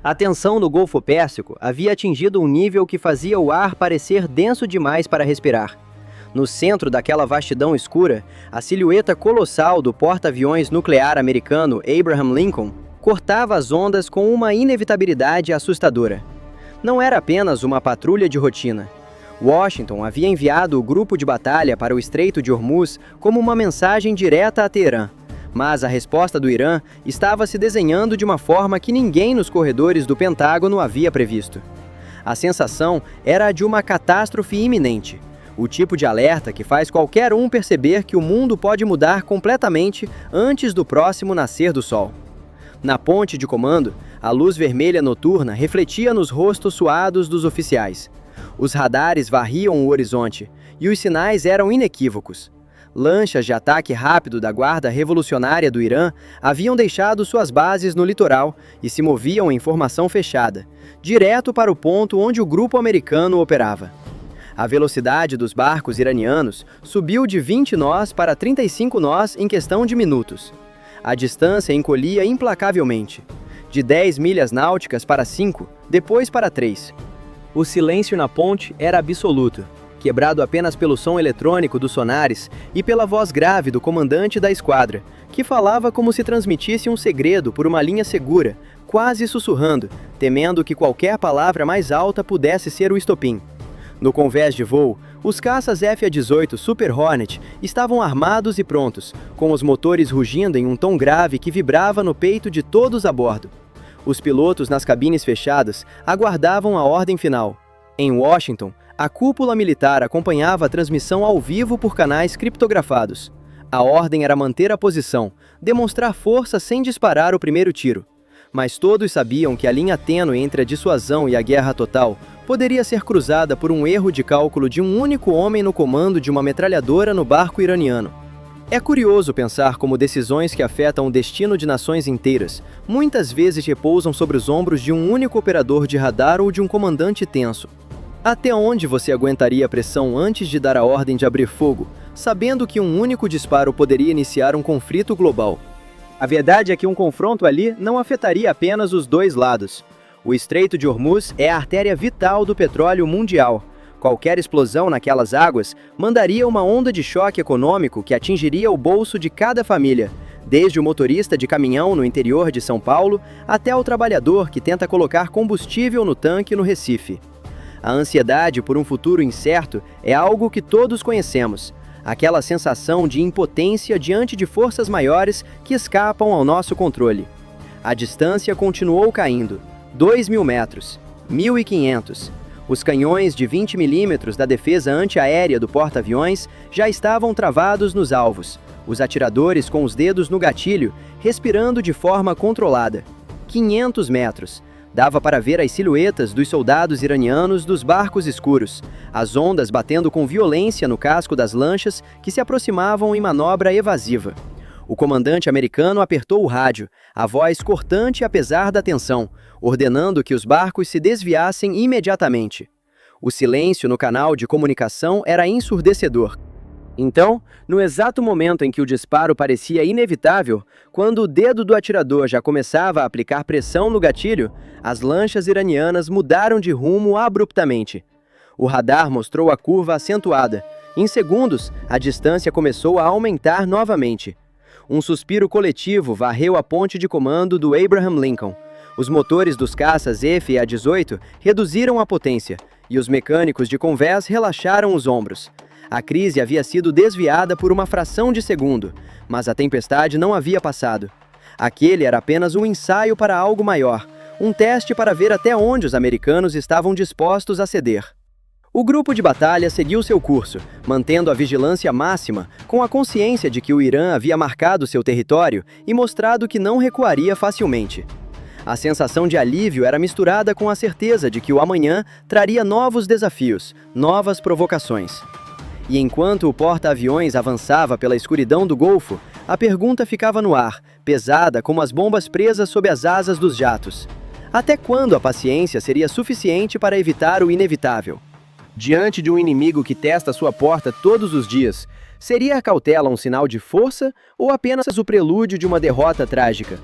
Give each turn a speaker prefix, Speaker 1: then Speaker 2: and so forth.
Speaker 1: A tensão no Golfo Pérsico havia atingido um nível que fazia o ar parecer denso demais para respirar. No centro daquela vastidão escura, a silhueta colossal do porta-aviões nuclear americano Abraham Lincoln cortava as ondas com uma inevitabilidade assustadora. Não era apenas uma patrulha de rotina. Washington havia enviado o grupo de batalha para o Estreito de Hormuz como uma mensagem direta a Teherã. Mas a resposta do Irã estava se desenhando de uma forma que ninguém nos corredores do Pentágono havia previsto. A sensação era a de uma catástrofe iminente. O tipo de alerta que faz qualquer um perceber que o mundo pode mudar completamente antes do próximo nascer do sol. Na ponte de comando, a luz vermelha noturna refletia nos rostos suados dos oficiais. Os radares varriam o horizonte, e os sinais eram inequívocos. Lanchas de ataque rápido da Guarda Revolucionária do Irã haviam deixado suas bases no litoral e se moviam em formação fechada, direto para o ponto onde o grupo americano operava. A velocidade dos barcos iranianos subiu de 20 nós para 35 nós em questão de minutos. A distância encolhia implacavelmente, de 10 milhas náuticas para 5, depois para 3. O silêncio na ponte era absoluto, quebrado apenas pelo som eletrônico dos sonares e pela voz grave do comandante da esquadra, que falava como se transmitisse um segredo por uma linha segura, quase sussurrando, temendo que qualquer palavra mais alta pudesse ser o estopim. No convés de voo, os caças F-18 Super Hornet estavam armados e prontos, com os motores rugindo em um tom grave que vibrava no peito de todos a bordo. Os pilotos nas cabines fechadas aguardavam a ordem final. Em Washington, a cúpula militar acompanhava a transmissão ao vivo por canais criptografados. A ordem era manter a posição, demonstrar força sem disparar o primeiro tiro. Mas todos sabiam que a linha tênue entre a dissuasão e a guerra total poderia ser cruzada por um erro de cálculo de um único homem no comando de uma metralhadora no barco iraniano. É curioso pensar como decisões que afetam o destino de nações inteiras muitas vezes repousam sobre os ombros de um único operador de radar ou de um comandante tenso. Até onde você aguentaria a pressão antes de dar a ordem de abrir fogo, sabendo que um único disparo poderia iniciar um conflito global? A verdade é que um confronto ali não afetaria apenas os dois lados. O Estreito de Hormuz é a artéria vital do petróleo mundial. Qualquer explosão naquelas águas mandaria uma onda de choque econômico que atingiria o bolso de cada família, desde o motorista de caminhão no interior de São Paulo até o trabalhador que tenta colocar combustível no tanque no Recife. A ansiedade por um futuro incerto é algo que todos conhecemos. Aquela sensação de impotência diante de forças maiores que escapam ao nosso controle. A distância continuou caindo. 2.000 metros, 1.500. Os canhões de 20 milímetros da defesa antiaérea do porta-aviões já estavam travados nos alvos. Os atiradores com os dedos no gatilho, respirando de forma controlada. 500 metros. Dava para ver as silhuetas dos soldados iranianos dos barcos escuros, as ondas batendo com violência no casco das lanchas que se aproximavam em manobra evasiva. O comandante americano apertou o rádio, a voz cortante apesar da tensão, ordenando que os barcos se desviassem imediatamente. O silêncio no canal de comunicação era ensurdecedor. Então, no exato momento em que o disparo parecia inevitável, quando o dedo do atirador já começava a aplicar pressão no gatilho, as lanchas iranianas mudaram de rumo abruptamente. O radar mostrou a curva acentuada. Em segundos, a distância começou a aumentar novamente. Um suspiro coletivo varreu a ponte de comando do Abraham Lincoln. Os motores dos caças F-18 reduziram a potência, e os mecânicos de convés relaxaram os ombros. A crise havia sido desviada por uma fração de segundo, mas a tempestade não havia passado. Aquele era apenas um ensaio para algo maior, um teste para ver até onde os americanos estavam dispostos a ceder. O grupo de batalha seguiu seu curso, mantendo a vigilância máxima, com a consciência de que o Irã havia marcado seu território e mostrado que não recuaria facilmente. A sensação de alívio era misturada com a certeza de que o amanhã traria novos desafios, novas provocações. E enquanto o porta-aviões avançava pela escuridão do Golfo, a pergunta ficava no ar, pesada como as bombas presas sob as asas dos jatos. Até quando a paciência seria suficiente para evitar o inevitável? Diante de um inimigo que testa sua porta todos os dias, seria a cautela um sinal de força ou apenas o prelúdio de uma derrota trágica?